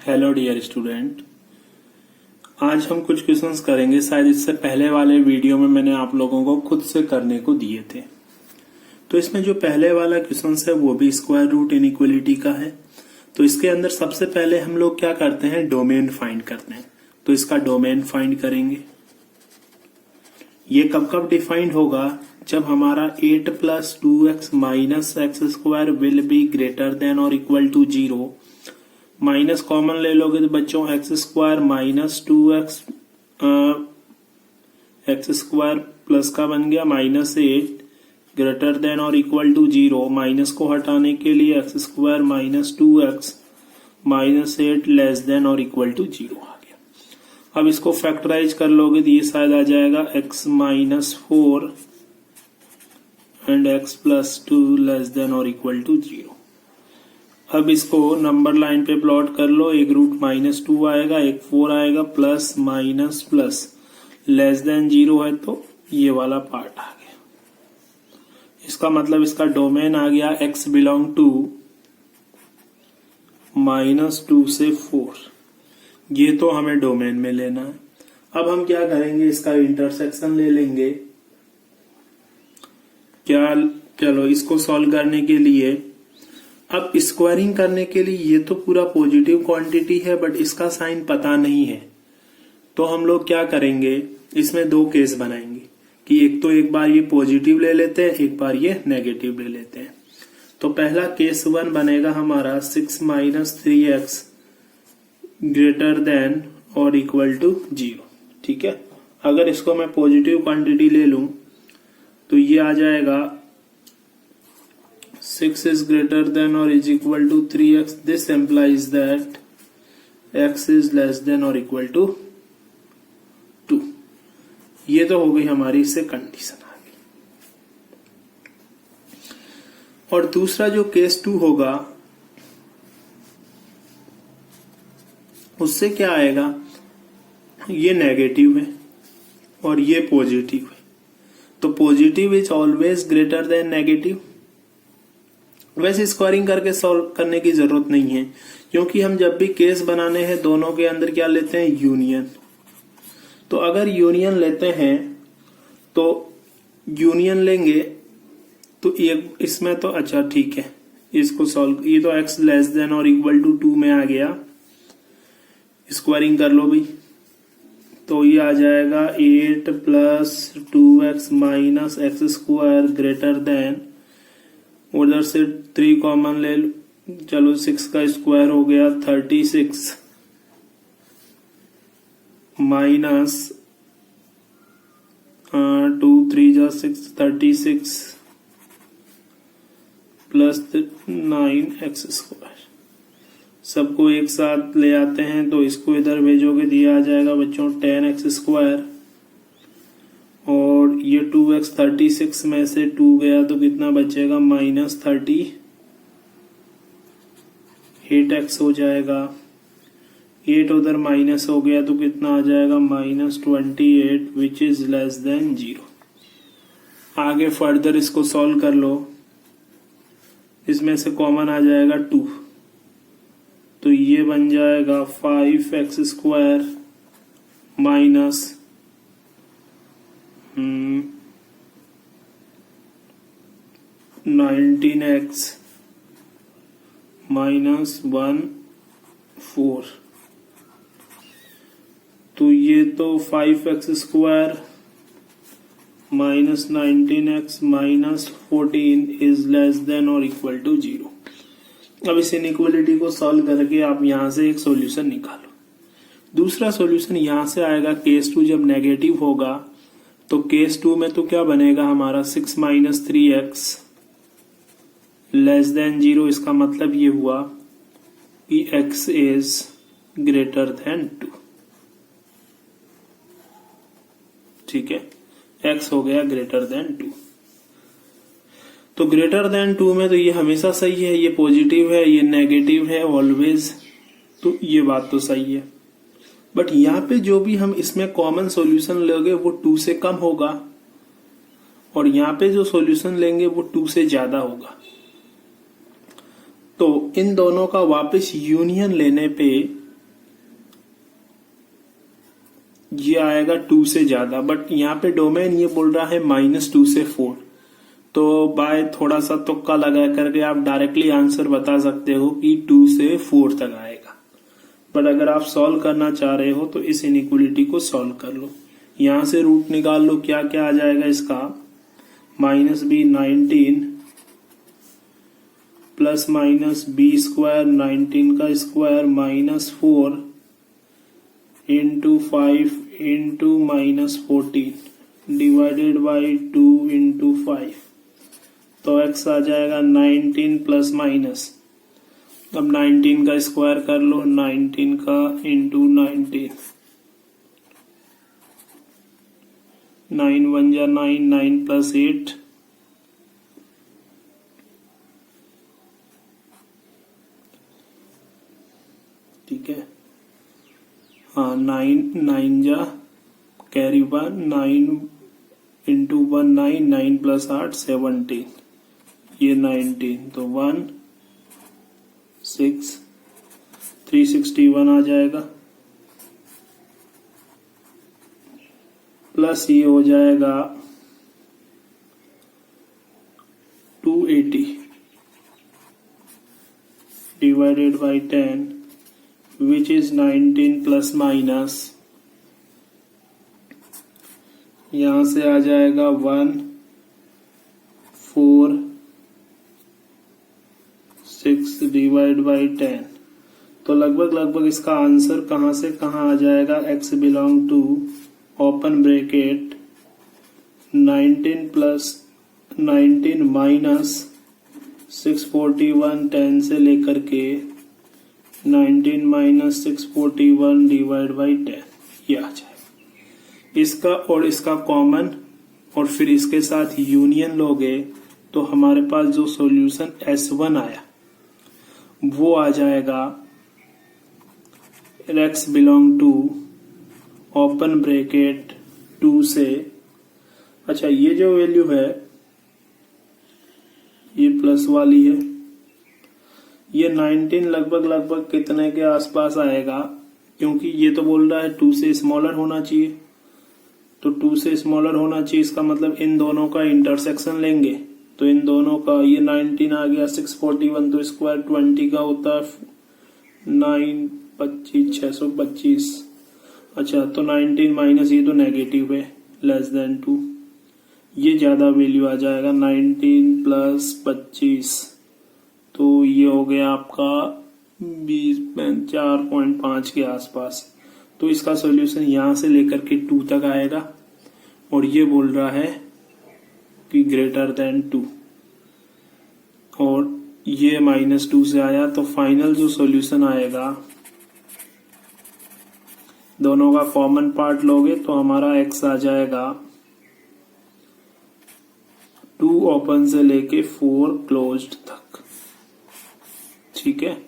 Hello dear student, आज हम कुछ क्वेश्चंस करेंगे। शायद इससे पहले वाले वीडियो में मैंने आप लोगों को खुद से करने को दिए थे। तो इसमें जो पहले वाला क्वेश्चन है वो भी स्क्वायर रूट इनइक्वालिटी का है। तो इसके अंदर सबसे पहले हम लोग क्या करते हैं, डोमेन फाइंड करते हैं। तो इसका डोमेन फाइंड करेंगे। ये कब कब डिफाइंड होगा, जब हमारा 8 + 2x - x² will be greater than और इक्वल टू 0। माइनस कॉमन ले लोगे तो बच्चों x² - 2x x² प्लस का बन गया -8 ग्रेटर देन और इक्वल टू 0। माइनस को हटाने के लिए x² - 2x -8 लेस देन और इक्वल टू 0 आ गया। अब इसको फैक्टराइज कर लोगे तो ये शायद आ जाएगा x - 4 and x + 2 less then और इक्वल टू 0। अब इसको नंबर लाइन पे प्लॉट कर लो। एक रूट -2 आएगा, एक 4 आएगा, plus minus plus less than 0 है तो ये वाला पार्ट आ गया। इसका मतलब इसका डोमेन आ गया x बिलोंग टू -2 से 4। ये तो हमें डोमेन में लेना है। अब हम क्या करेंगे, इसका इंटरसेक्शन ले लेंगे। चलो इसको सॉल्व करने के लिए, अब स्क्वायरिंग करने के लिए ये तो पूरा पॉजिटिव क्वांटिटी है बट इसका साइन पता नहीं है। तो हम लोग क्या करेंगे, इसमें दो केस बनाएंगे कि एक बार ये पॉजिटिव ले लेते हैं, एक बार ये नेगेटिव ले लेते हैं। तो पहला केस 1 बनेगा हमारा 6 - 3x ग्रेटर देन और इक्वल टू 0। ठीक है, अगर इसको मैं पॉजिटिव क्वांटिटी ले लूं तो ये आ जाएगा 6 is greater than or is equal to 3x. This implies that x is less than or equal to 2. ये तो हो गई हमारी इससे कंडीशन आ गई। और दूसरा जो केस 2 होगा उससे क्या आएगा, ये नेगेटिव है और ये पॉजिटिव है। तो positive is always greater than negative. वैसे स्क्वायरिंग करके सॉल्व करने की जरूरत नहीं है, क्योंकि हम जब भी केस बनाने हैं दोनों के अंदर क्या लेते हैं, यूनियन। तो अगर यूनियन लेते हैं तो यूनियन लेंगे तो इसमें तो अच्छा ठीक है, इसको सॉल्व, ये तो x लेस देन और इक्वल टू 2 में आ गया। स्क्वायरिंग कर लो भाई, तो ये आ जाएगा 8 + 2x - x² ग्रेटर देन, उधर से 3 कॉमन ले लो, चलो 6 का स्क्वायर हो गया 36 माइनस 2 3 जा 6 36 प्लस 9x²। सबको एक साथ ले आते हैं तो इसको इधर भेजोगे, दिया आ जाएगा बच्चों 10x²। और ये 2x 36 में से 2 गया तो कितना बचेगा, -38x हो जाएगा। 8 उधर माइनस हो गया तो कितना आ जाएगा, -28 विच इज लेस देन 0। आगे फर्दर इसको सॉल्व कर लो, इसमें से कॉमन आ जाएगा 2, तो ये बन जाएगा 5x² माइनस 19x - 1 4। तो ये तो 5x² - 19x - 14 is less than और इक्वल टू 0। अब इस इनइक्वालिटी को सॉल्व करके आप यहां से एक सॉल्यूशन निकालो। दूसरा सॉल्यूशन यहां से आएगा, केस 2 जब नेगेटिव होगा तो केस 2 में तो क्या बनेगा हमारा 6 - 3x लेस देन 0। इसका मतलब ये हुआ कि x इज ग्रेटर देन 2। ठीक है, x हो गया ग्रेटर देन 2। तो ग्रेटर देन 2 में तो ये हमेशा सही है, ये पॉजिटिव है, ये नेगेटिव है ऑलवेज, तो ये बात तो सही है। बट यहाँ पे जो भी हम इसमें कॉमन सॉल्यूशन लेंगे वो 2 से कम होगा, और यहाँ पे जो सॉल्यूशन लेंगे वो 2 से ज्यादा होगा। तो इन दोनों का वापस यूनियन लेने पे ये आएगा 2 से ज्यादा, बट यहाँ पे डोमेन ये बोल रहा है -2 से 4। तो बाय थोड़ा सा तुक्का लगा करके आप डायरेक्टली आंसर बता सकते हो कि 2 से 4 तक आएगा। बट अगर आप सॉल्व करना चाह रहे हो तो इस इनइक्वलिटी को सॉल्व कर लो, यहां से रूट निकाल लो। क्या क्या आ जाएगा इसका, -b 19 प्लस -b स्क्वायर 19 का square -4 into 5 into -14 divided by 2 into 5। तो x आ जाएगा 19 प्लस माइनस, अब 19 का स्क्वायर कर लो, 19 का इंटू 19, 9 1 जा 9, 9 प्लस 8, ठीक है। हाँ 9 जा कैरी 1, 9 इंटू 1 9, 9 प्लस 8 17, ये 19, तो 1 6 361 आ जाएगा, प्लस ये हो जाएगा 280 divided by 10 which is 19 plus minus, यहां से आ जाएगा 1 4 6 डिवाइड बाई 10। तो लगभग इसका आंसर कहां से कहां आ जाएगा, x belong to open bracket 19 plus 19 minus 641 10 से लेकर के 19 माइनस 641 डिवाइड बाई 10, ये आ जाएगा। इसका और इसका कॉमन और फिर इसके साथ यूनियन लोगे तो हमारे पास जो सॉल्यूशन S1 आया वो आ जाएगा x belong to open bracket 2 से, अच्छा ये जो वैल्यू है ये प्लस वाली है, ये 19 लगभग कितने के आसपास आएगा, क्योंकि ये तो बोल रहा है 2 से स्मॉलर होना चाहिए, तो 2 से स्मॉलर होना चाहिए, इसका मतलब इन दोनों का इंटरसेक्शन लेंगे तो इन दोनों का, ये 19 आ गया 641 तो स्क्वायर 20 का होता है 9 25 625, अच्छा तो 19 माइनस ये तो नेगेटिव है लेस देन 2, ये ज्यादा वैल्यू आ जाएगा 19 प्लस 25, तो ये हो गया आपका 4.5 के आसपास। तो इसका सॉल्यूशन यहां से लेकर के 2 तक आएगा और ये बोल रहा है कि ग्रेटर देन 2 और ये -2 से आया, तो फाइनल जो सॉल्यूशन आएगा दोनों का कॉमन पार्ट लोगे तो हमारा x आ जाएगा 2 ओपन से लेके 4 क्लोज्ड तक, ठीक है,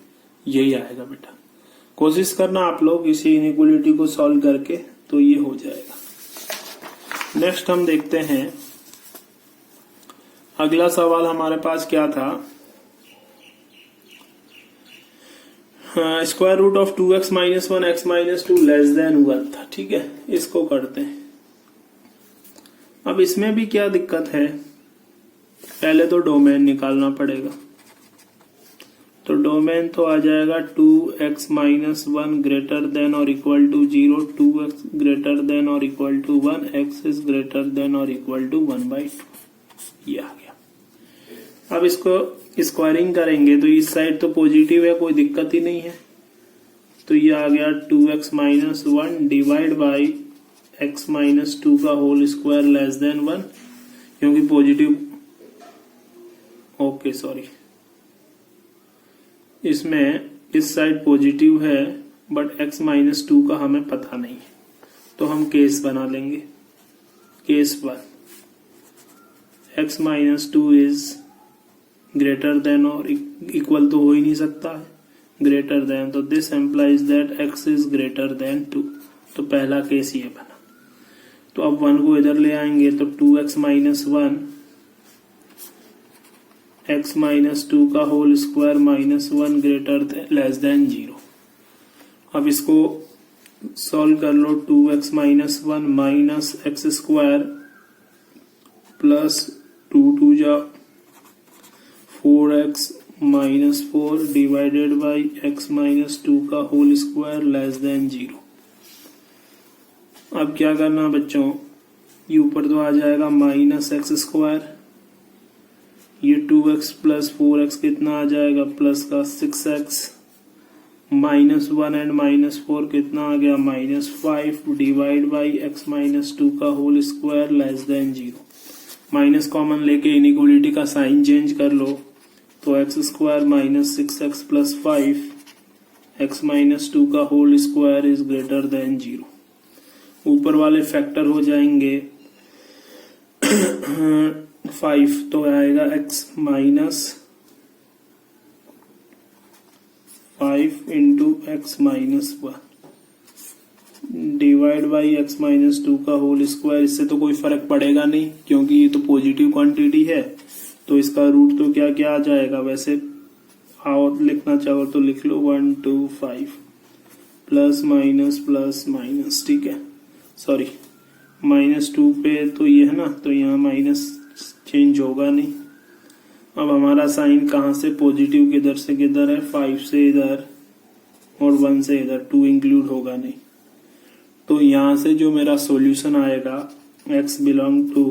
यही आएगा बेटा। कोशिश करना आप लोग इसी इनइक्वालिटी को सॉल्व करके, तो ये हो जाएगा। नेक्स्ट हम देखते हैं अगला सवाल हमारे पास क्या था, square root of 2x minus 1 x minus 2 less than 1 था, ठीक है, इसको करते हैं। अब इसमें भी क्या दिक्कत है, पहले तो डोमेन निकालना पड़ेगा, तो डोमेन तो आ जाएगा 2x माइनस 1 ग्रेटर देन और equal to 0, 2x greater than और equal to 1, x is greater than और इक्वल टू 1/2, ये आ गया। अब इसको स्क्वायरिंग करेंगे तो इस साइड तो पॉजिटिव है, कोई दिक्कत ही नहीं है, तो ये आ गया 2x minus 1 divide by x minus 2 का होल स्क्वायर लेस देन 1, क्योंकि पॉजिटिव, ओके सॉरी, इसमें इस साइड पॉजिटिव है बट x माइनस 2 का हमें पता नहीं है, तो हम केस बना लेंगे। Case 1, x minus 2 is greater than और इक्वल तो हो ही नहीं सकता है, ग्रेटर देन, तो this implies that x is greater then 2, तो पहला केस ये बना। तो अब 1 को इधर ले आएंगे तो 2x माइनस 1 x माइनस 2 का whole square minus 1 greater less than 0। अब इसको सॉल्व कर लो। 2x minus 1 minus x square plus 2 जा 4x minus 4 divided by x minus 2 का होल स्क्वायर लेस देन 0। अब क्या करना बच्चों, ये ऊपर तो आ जाएगा माइनस एक्स स्क्वायर, ये 2x प्लस 4x कितना आ जाएगा प्लस का 6x, माइनस 1 एंड माइनस 4 कितना आ गया -5 डिवाइड बाई एक्स माइनस 2 का whole square less than 0। Minus common लेके इनइक्वलिटी का साइन चेंज कर लो, तो x square minus 6x plus 5 x minus 2 का whole square is greater than 0। ऊपर वाले फैक्टर हो जाएंगे 5 तो आएगा x minus 5 into x minus 1 divide by x minus 2 का होल स्क्वायर। इससे तो कोई फर्क पड़ेगा नहीं क्योंकि ये तो पॉजिटिव क्वांटिटी है, तो इसका रूट तो क्या क्या आ जाएगा। वैसे और लिखना चाहो तो लिख लो 1 2 5 प्लस माइनस, ठीक है, सॉरी -2 पे तो ये है ना, तो यहाँ माइनस चेंज होगा नहीं। अब हमारा साइन कहाँ से पॉजिटिव किधर से किधर है, 5 से इधर और 1 से इधर, 2 इंक्लूड होगा नहीं। तो यहाँ से जो मेरा सॉल्यूशन आएगा x belong to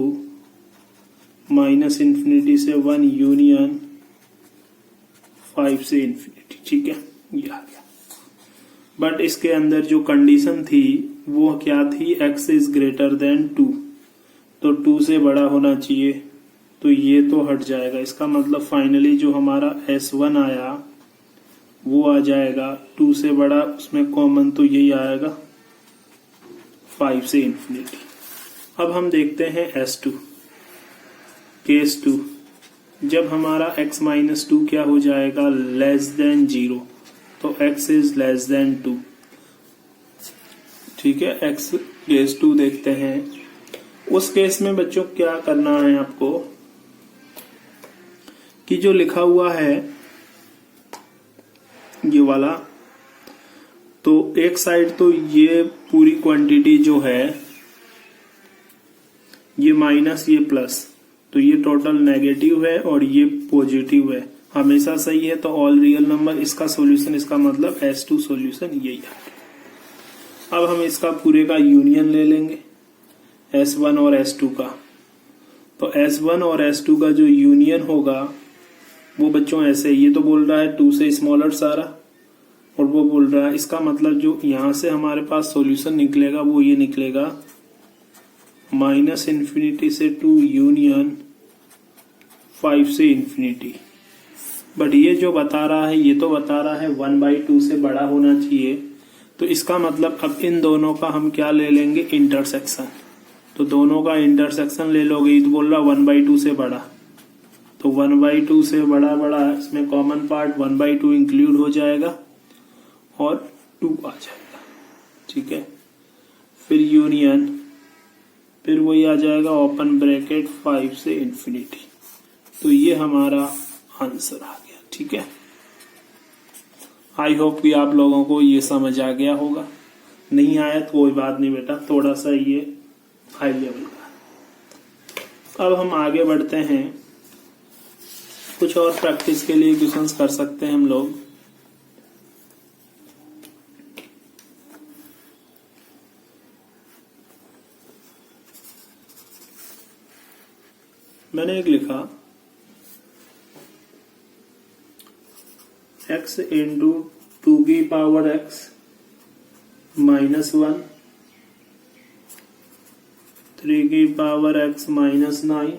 minus infinity से 1 यूनियन 5 से इन्फिनिटी, ठीक है, ये आ गया। बट इसके अंदर जो कंडीशन थी वो क्या थी, x इज ग्रेटर देन 2, तो 2 से बड़ा होना चाहिए, तो ये तो हट जाएगा। इसका मतलब फाइनली जो हमारा S1 आया वो आ जाएगा 2 से बड़ा, उसमें कॉमन तो यही आएगा 5 से इन्फिनिटी। अब हम देखते हैं S2 केस 2, जब हमारा x माइनस 2 क्या हो जाएगा लेस देन 0, तो x इज लेस देन 2, ठीक है। x केस 2 देखते हैं। उस केस में बच्चों क्या करना है आपको कि जो लिखा हुआ है ये वाला, तो एक साइड तो ये पूरी क्वांटिटी जो है ये माइनस ये प्लस, तो ये टोटल नेगेटिव है और ये पॉजिटिव है, हमेशा सही है, तो ऑल रियल नंबर इसका सॉल्यूशन, इसका मतलब S2 सॉल्यूशन यही है। अब हम इसका पूरे का यूनियन ले लेंगे S1 और S2 का, तो S1 और S2 का जो यूनियन होगा वो बच्चों ऐसे, ये तो बोल रहा है 2 से स्मॉलर सारा, और वो बोल रहा है, इसका मतलब जो यहां से हमारे पास सॉल्यूशन निकलेगा वो ये निकलेगा माइनस इन्फिनिटी से 2 यूनियन 5 से इन्फिनिटी। बट ये जो बता रहा है ये तो बता रहा है 1/2 से बड़ा होना चाहिए, तो इसका मतलब अब इन दोनों का हम क्या ले लेंगे, इंटरसेक्शन। तो दोनों का इंटरसेक्शन ले लोगे, ये तो बोल रहा 1/2 से बड़ा, तो 1/2 से बड़ा इसमें कॉमन पार्ट 1/2 इंक्लूड हो जाएगा और 2 आ जाएगा, ठीक है। फिर यूनियन, फिर वही आ जाएगा ओपन ब्रैकेट 5 से इन्फिनिटी। तो ये हमारा आंसर आ गया, ठीक है। आई होप कि आप लोगों को ये समझ आ गया होगा, नहीं आया तो कोई बात नहीं बेटा, थोड़ा सा ये हाई लेवल का। अब हम आगे बढ़ते हैं, कुछ और प्रैक्टिस के लिए क्वेश्चंस कर सकते हैं हम लोग। मैंने एक लिखा x इंटू 2 की पावर x -1, 3 की power x -9,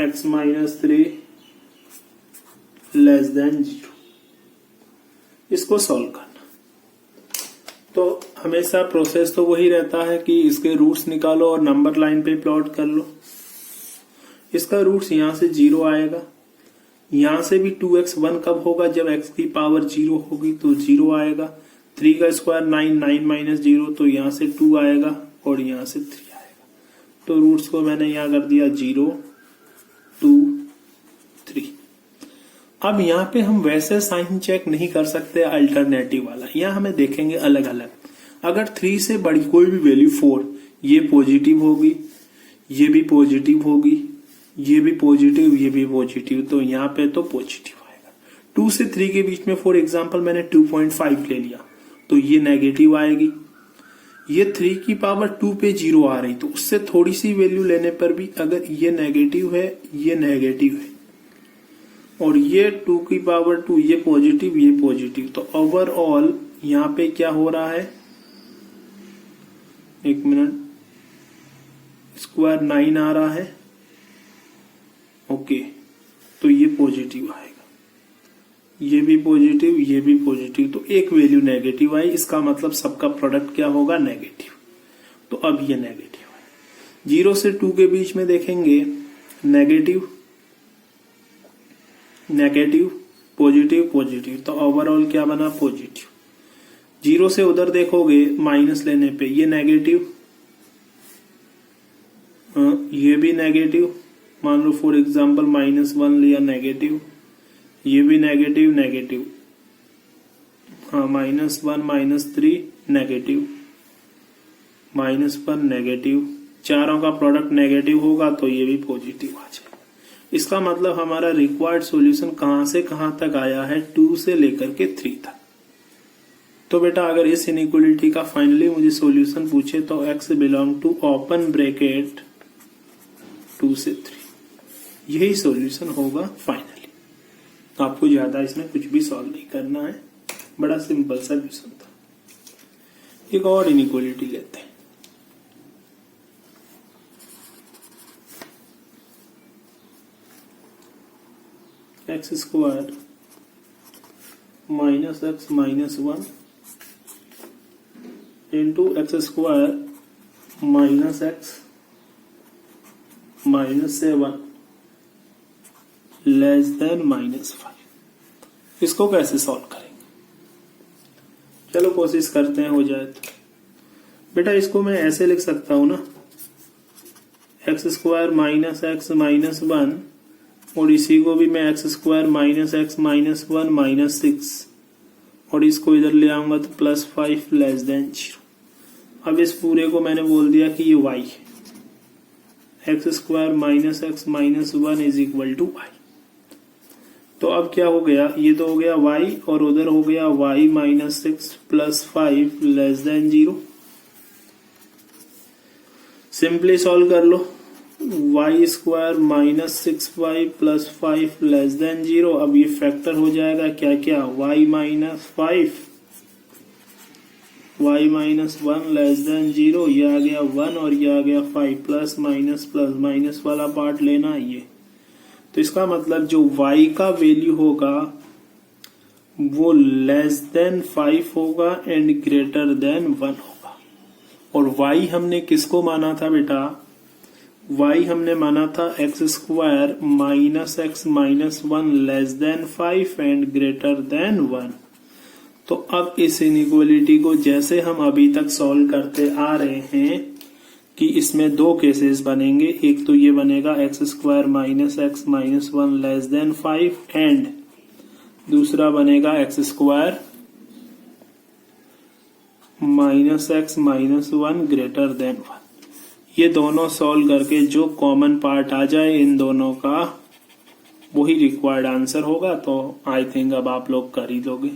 x -3 less than 0। इसको सॉल्व करना, तो हमेशा प्रोसेस तो वही रहता है कि इसके रूट्स निकालो और नंबर लाइन पे प्लॉट कर लो। इसका रूट्स यहां से 0 आएगा, यहां से भी 2x 1 कब होगा, जब x की पावर 0 होगी तो 0 आएगा। 3 का स्क्वायर 9, 9 - 0, तो यहां से 2 आएगा और यहां से 3 आएगा। तो रूट्स को मैंने यहां कर दिया 0 2 3। अब यहाँ पे हम वैसे साइन चेक नहीं कर सकते अल्टरनेटिव वाला, यहाँ हमें देखेंगे अलग अलग। अगर 3 से बड़ी कोई भी वैल्यू 4, ये पॉजिटिव होगी, ये भी पॉजिटिव होगी, ये भी पॉजिटिव, ये भी पॉजिटिव, तो यहाँ पे तो पॉजिटिव आएगा। 2 से 3 के बीच में फॉर एग्जांपल मैंने 2.5 ले लिया तो ये नेगेटिव आएगी। ये 3 की पावर 2 पे 0 आ रही, तो उससे थोड़ी सी वैल्यू लेने पर भी अगर ये नेगेटिव है, ये नेगेटिव है, और ये 2 की पावर 2, ये पॉजिटिव, तो ओवरऑल यहाँ पे क्या हो रहा है, एक मिनट, स्क्वायर 9 आ रहा है। ओके, तो ये पॉजिटिव आएगा, ये भी पॉजिटिव, ये भी पॉजिटिव, तो एक वैल्यू नेगेटिव आई, इसका मतलब सबका प्रोडक्ट क्या होगा, नेगेटिव। तो अब ये नेगेटिव है। 0 से 2 के बीच में देखेंगे नेगेटिव, नेगेटिव, पॉजिटिव, पॉजिटिव, तो ओवरऑल क्या बना, पॉजिटिव। 0 से उधर देखोगे माइनस लेने पे ये नेगेटिव, ये भी नेगेटिव, मान लो फॉर एग्जांपल -1 लिया, नेगेटिव, ये भी नेगेटिव, नेगेटिव, हाँ -1 -3 नेगेटिव, -1 नेगेटिव, चारों का प्रोडक्ट नेगेटिव होगा तो ये भी पॉजिटिव आ जाएगा। इसका मतलब हमारा रिक्वायर्ड सॉल्यूशन कहां से कहां तक आया है, 2 से लेकर के 3 तक। तो बेटा अगर इस इनइक्वालिटी का फाइनली मुझे सॉल्यूशन पूछे तो x belong to open bracket 2 से 3, यही सॉल्यूशन होगा फाइनली। आपको ज्यादा इसमें कुछ भी सॉल्व नहीं करना है, बड़ा सिंपल सा क्वेश्चन था। एक और इनइक्वालिटी लेते हैं। x square -x -1 into x square -x -7 less than -5। इसको कैसे सॉल्व करेंगे, चलो कोशिश करते हैं, हो जाए तो। बेटा इसको मैं ऐसे लिख सकता हूं ना, x स्क्वायर -x -1, और इसी को भी मैं x स्क्वायर -x -1 -6, और इसको इधर ले आऊंगा तो +5 लेस देन 0। अब इस पूरे को मैंने बोल दिया कि ये y है, x square -x -1 is equal to y। तो अब क्या हो गया, ये तो हो गया y, और उधर हो गया y -6 +5 less than 0। Simply solve कर लो, y square -6y +5 less than 0। अब ये फैक्टर हो जाएगा क्या क्या, y -5 y -1 लेस देन 0, ये आ गया 1 और ये आ गया 5, प्लस माइनस वाला पार्ट लेना है ये। तो इसका मतलब जो y का वैल्यू होगा वो लेस देन 5 होगा एंड ग्रेटर देन 1 होगा। और y हमने किसको माना था बेटा, y हमने माना था x square -x -1 less than 5 and greater than 1। तो अब इस इनइक्वालिटी को जैसे हम अभी तक सॉल्व करते आ रहे हैं कि इसमें 2 केसेस बनेंगे, एक तो ये बनेगा x square -x -1 less than 5 and दूसरा बनेगा x square -x -1 greater then 1। ये दोनों सॉल्व करके जो कॉमन पार्ट आ जाए इन दोनों का वही रिक्वायर्ड आंसर होगा। तो आई थिंक अब आप लोग कर ही दोगे।